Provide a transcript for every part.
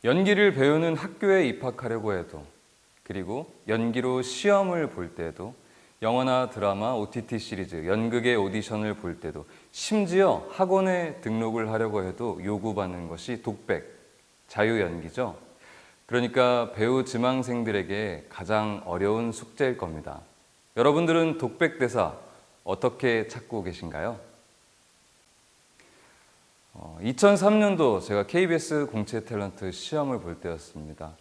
연기를 배우는 학교에 입학하려고 해도, 그리고 연기로 시험을 볼 때도, 영화나 드라마, OTT 시리즈, 연극의 오디션을 볼 때도, 심지어 학원에 등록을 하려고 해도 요구받는 것이 독백, 자유연기죠. 그러니까 배우 지망생들에게 가장 어려운 숙제일 겁니다. 여러분들은 독백 대사 어떻게 찾고 계신가요? 2003년도 제가 KBS 공채 탤런트 시험을 볼 때였습니다.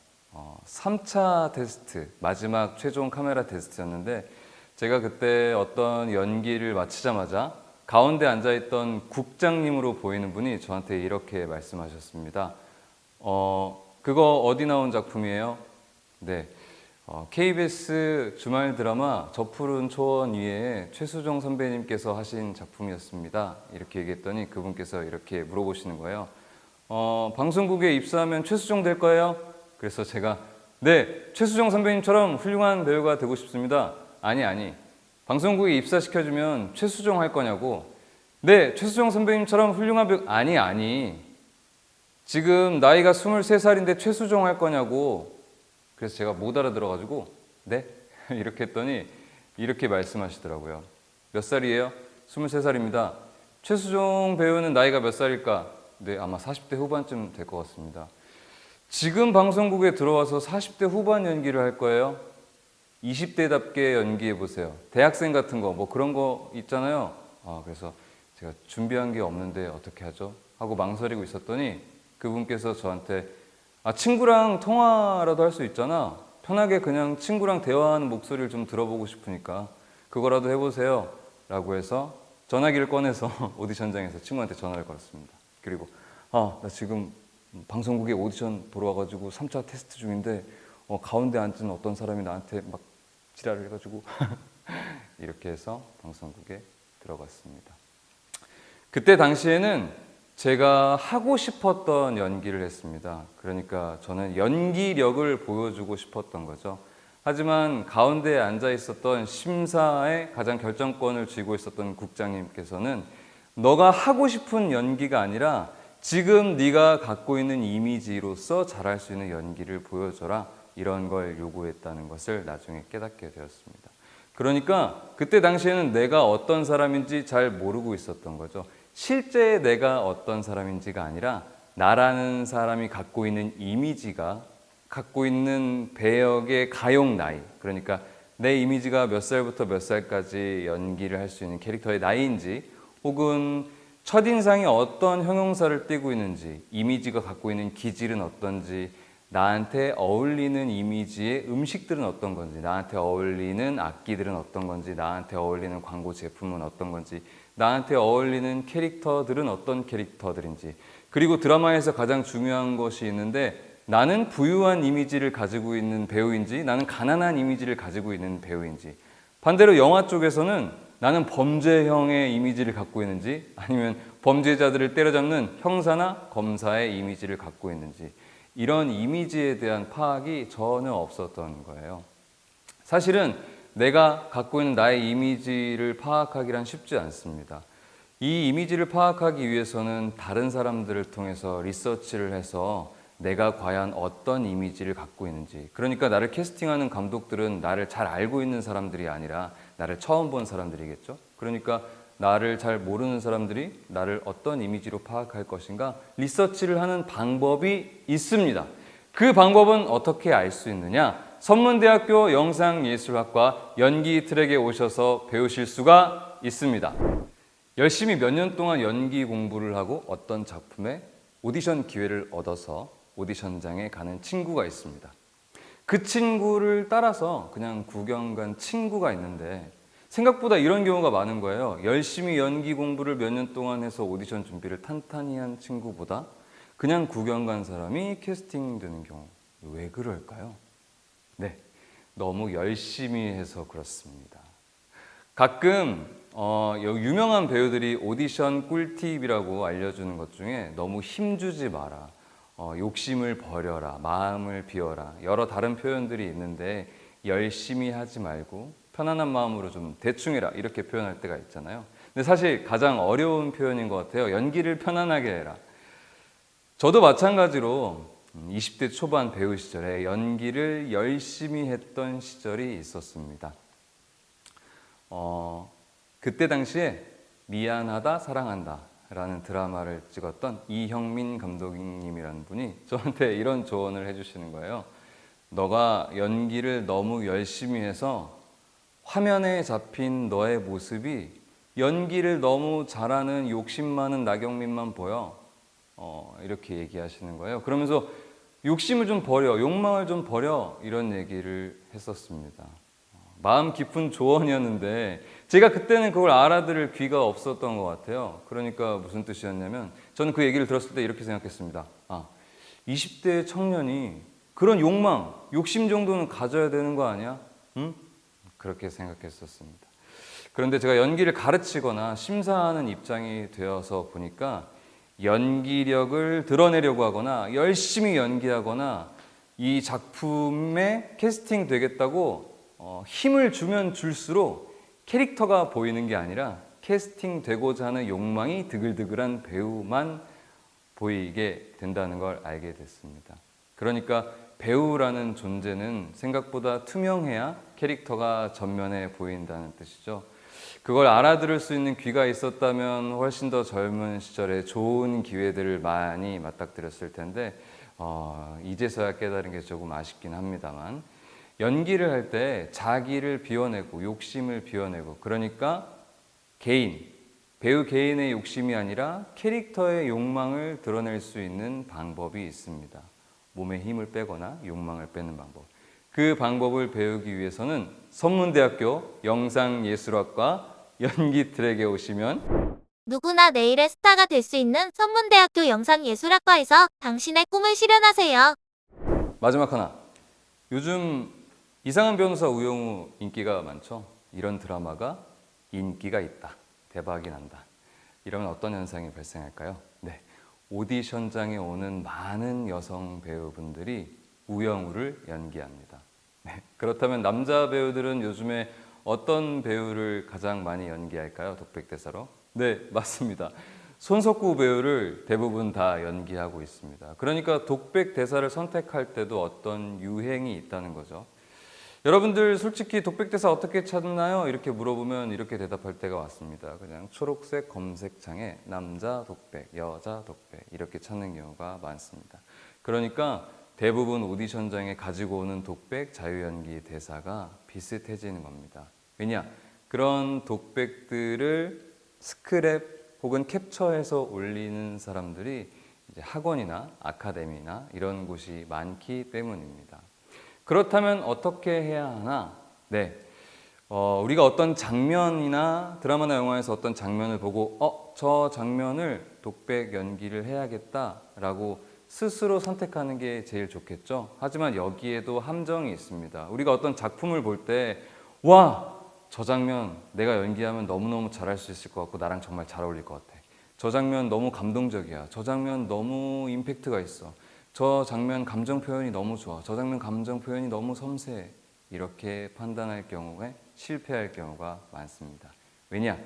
3차 테스트, 마지막 최종 카메라 테스트였는데 제가 그때 어떤 연기를 마치자마자 가운데 앉아있던 국장님으로 보이는 분이 저한테 이렇게 말씀하셨습니다. 그거 어디 나온 작품이에요? 네, KBS 주말 드라마 저 푸른 초원 위에 최수종 선배님께서 하신 작품이었습니다. 이렇게 얘기했더니 그분께서 이렇게 물어보시는 거예요. 방송국에 입사하면 최수종 될 거예요? 그래서 제가 네, 최수종 선배님처럼 훌륭한 배우가 되고 싶습니다. 아니, 방송국에 입사시켜주면 최수종 할 거냐고. 네, 최수종 선배님처럼 훌륭한 배우. 아니, 지금 나이가 23살인데 최수종 할 거냐고. 그래서 제가 못 알아들어가지고 네? 이렇게 했더니 이렇게 말씀하시더라고요. 몇 살이에요? 23살입니다. 최수종 배우는 나이가 몇 살일까? 네, 아마 40대 후반쯤 될 것 같습니다. 지금 방송국에 들어와서 40대 후반 연기를 할 거예요? 20대답게 연기해 보세요. 대학생 같은 거 뭐 그런 거 있잖아요. 그래서 제가 준비한 게 없는데 어떻게 하죠? 하고 망설이고 있었더니 그분께서 저한테 친구랑 통화라도 할 수 있잖아. 편하게 그냥 친구랑 대화하는 목소리를 좀 들어보고 싶으니까 그거라도 해보세요 라고 해서 전화기를 꺼내서 오디션장에서 친구한테 전화를 걸었습니다. 그리고 나 지금 방송국에 오디션 보러 와가지고 3차 테스트 중인데 가운데 앉은 어떤 사람이 나한테 막 지랄을 해가지고 이렇게 해서 방송국에 들어갔습니다. 그때 당시에는 제가 하고 싶었던 연기를 했습니다. 그러니까 저는 연기력을 보여주고 싶었던 거죠. 하지만 가운데에 앉아 있었던 심사의 가장 결정권을 쥐고 있었던 국장님께서는 너가 하고 싶은 연기가 아니라 지금 네가 갖고 있는 이미지로서 잘할 수 있는 연기를 보여줘라, 이런 걸 요구했다는 것을 나중에 깨닫게 되었습니다. 그러니까 그때 당시에는 내가 어떤 사람인지 잘 모르고 있었던 거죠. 실제 내가 어떤 사람인지가 아니라 나라는 사람이 갖고 있는 이미지가 갖고 있는 배역의 가용 나이, 그러니까 내 이미지가 몇 살부터 몇 살까지 연기를 할 수 있는 캐릭터의 나이인지, 혹은 첫인상이 어떤 형용사를 띠고 있는지, 이미지가 갖고 있는 기질은 어떤지, 나한테 어울리는 이미지의 음식들은 어떤 건지, 나한테 어울리는 악기들은 어떤 건지, 나한테 어울리는 광고 제품은 어떤 건지, 나한테 어울리는 캐릭터들은 어떤 캐릭터들인지, 그리고 드라마에서 가장 중요한 것이 있는데 나는 부유한 이미지를 가지고 있는 배우인지 나는 가난한 이미지를 가지고 있는 배우인지, 반대로 영화 쪽에서는 나는 범죄형의 이미지를 갖고 있는지 아니면 범죄자들을 때려잡는 형사나 검사의 이미지를 갖고 있는지, 이런 이미지에 대한 파악이 전혀 없었던 거예요. 사실은 내가 갖고 있는 나의 이미지를 파악하기란 쉽지 않습니다. 이 이미지를 파악하기 위해서는 다른 사람들을 통해서 리서치를 해서 내가 과연 어떤 이미지를 갖고 있는지, 그러니까 나를 캐스팅하는 감독들은 나를 잘 알고 있는 사람들이 아니라 나를 처음 본 사람들이겠죠. 그러니까 나를 잘 모르는 사람들이 나를 어떤 이미지로 파악할 것인가 리서치를 하는 방법이 있습니다. 그 방법은 어떻게 알 수 있느냐? 선문대학교 영상예술학과 연기 트랙에 오셔서 배우실 수가 있습니다. 열심히 몇 년 동안 연기 공부를 하고 어떤 작품에 오디션 기회를 얻어서 오디션장에 가는 친구가 있습니다. 그 친구를 따라서 그냥 구경 간 친구가 있는데 생각보다 이런 경우가 많은 거예요. 열심히 연기 공부를 몇 년 동안 해서 오디션 준비를 탄탄히 한 친구보다 그냥 구경 간 사람이 캐스팅되는 경우. 왜 그럴까요? 네, 너무 열심히 해서 그렇습니다. 가끔 유명한 배우들이 오디션 꿀팁이라고 알려주는 것 중에 너무 힘주지 마라, 욕심을 버려라, 마음을 비워라, 여러 다른 표현들이 있는데 열심히 하지 말고 편안한 마음으로 좀 대충 해라, 이렇게 표현할 때가 있잖아요. 근데 사실 가장 어려운 표현인 것 같아요. 연기를 편안하게 해라. 저도 마찬가지로 20대 초반 배우 시절에 연기를 열심히 했던 시절이 있었습니다. 그때 당시에 미안하다 사랑한다 라는 드라마를 찍었던 이형민 감독님이라는 분이 저한테 이런 조언을 해주시는 거예요. 너가 연기를 너무 열심히 해서 화면에 잡힌 너의 모습이 연기를 너무 잘하는 욕심 많은 나경민만 보여. 이렇게 얘기하시는 거예요. 그러면서 욕심을 좀 버려, 욕망을 좀 버려, 이런 얘기를 했었습니다. 마음 깊은 조언이었는데 제가 그때는 그걸 알아들을 귀가 없었던 것 같아요. 그러니까 무슨 뜻이었냐면 저는 그 얘기를 들었을 때 이렇게 생각했습니다. 20대 청년이 그런 욕망, 욕심 정도는 가져야 되는 거 아니야? 응? 그렇게 생각했었습니다. 그런데 제가 연기를 가르치거나 심사하는 입장이 되어서 보니까 연기력을 드러내려고 하거나 열심히 연기하거나 이 작품에 캐스팅 되겠다고 힘을 주면 줄수록 캐릭터가 보이는 게 아니라 캐스팅 되고자 하는 욕망이 드글드글한 배우만 보이게 된다는 걸 알게 됐습니다. 그러니까 배우라는 존재는 생각보다 투명해야 캐릭터가 전면에 보인다는 뜻이죠. 그걸 알아들을 수 있는 귀가 있었다면 훨씬 더 젊은 시절에 좋은 기회들을 많이 맞닥뜨렸을 텐데 이제서야 깨달은 게 조금 아쉽긴 합니다만 연기를 할 때 자기를 비워내고 욕심을 비워내고 그러니까 배우 개인의 욕심이 아니라 캐릭터의 욕망을 드러낼 수 있는 방법이 있습니다. 몸에 힘을 빼거나 욕망을 빼는 방법. 그 방법을 배우기 위해서는 선문대학교 영상예술학과 연기 트랙에 오시면 누구나 내일의 스타가 될 수 있는 선문대학교 영상예술학과에서 당신의 꿈을 실현하세요. 마지막 하나. 요즘 이상한 변호사 우영우 인기가 많죠. 이런 드라마가 인기가 있다. 대박이 난다. 이러면 어떤 현상이 발생할까요? 네. 오디션장에 오는 많은 여성 배우분들이 우영우를 연기합니다. 네. 그렇다면 남자 배우들은 요즘에 어떤 배우를 가장 많이 연기할까요? 독백대사로? 네, 맞습니다. 손석구 배우를 대부분 다 연기하고 있습니다. 그러니까 독백대사를 선택할 때도 어떤 유행이 있다는 거죠. 여러분들 솔직히 독백대사 어떻게 찾나요? 이렇게 물어보면 이렇게 대답할 때가 왔습니다. 그냥 초록색 검색창에 남자 독백, 여자 독백 이렇게 찾는 경우가 많습니다. 그러니까 대부분 오디션장에 가지고 오는 독백, 자유연기 대사가 비슷해지는 겁니다. 왜냐? 그런 독백들을 스크랩 혹은 캡처해서 올리는 사람들이 이제 학원이나 아카데미나 이런 곳이 많기 때문입니다. 그렇다면 어떻게 해야 하나? 네, 우리가 어떤 장면이나 드라마나 영화에서 어떤 장면을 보고 저 장면을 독백 연기를 해야겠다라고 스스로 선택하는 게 제일 좋겠죠. 하지만 여기에도 함정이 있습니다. 우리가 어떤 작품을 볼 때 와! 저 장면 내가 연기하면 너무너무 잘할 수 있을 것 같고 나랑 정말 잘 어울릴 것 같아. 저 장면 너무 감동적이야. 저 장면 너무 임팩트가 있어. 저 장면 감정 표현이 너무 좋아. 저 장면 감정 표현이 너무 섬세해. 이렇게 판단할 경우에 실패할 경우가 많습니다. 왜냐?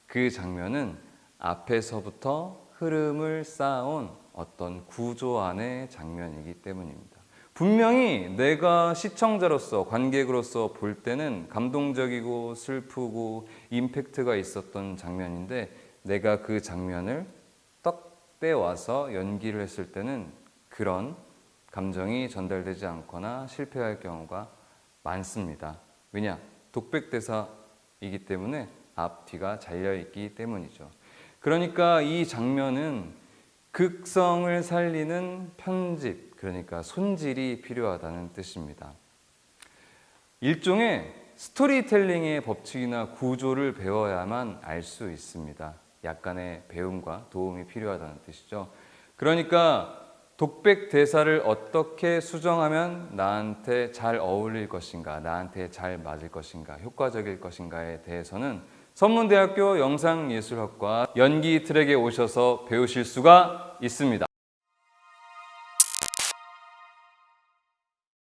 그 장면은 앞에서부터 흐름을 쌓아온 어떤 구조 안의 장면이기 때문입니다. 분명히 내가 시청자로서 관객으로서 볼 때는 감동적이고 슬프고 임팩트가 있었던 장면인데 내가 그 장면을 떡 떼와서 연기를 했을 때는 그런 감정이 전달되지 않거나 실패할 경우가 많습니다. 왜냐? 독백대사이기 때문에 앞뒤가 잘려있기 때문이죠. 그러니까 이 장면은 극성을 살리는 편집, 그러니까 손질이 필요하다는 뜻입니다. 일종의 스토리텔링의 법칙이나 구조를 배워야만 알 수 있습니다. 약간의 배움과 도움이 필요하다는 뜻이죠. 그러니까 독백 대사를 어떻게 수정하면 나한테 잘 어울릴 것인가, 나한테 잘 맞을 것인가, 효과적일 것인가에 대해서는 선문대학교 영상예술학과 연기 트랙에 오셔서 배우실 수가 있습니다.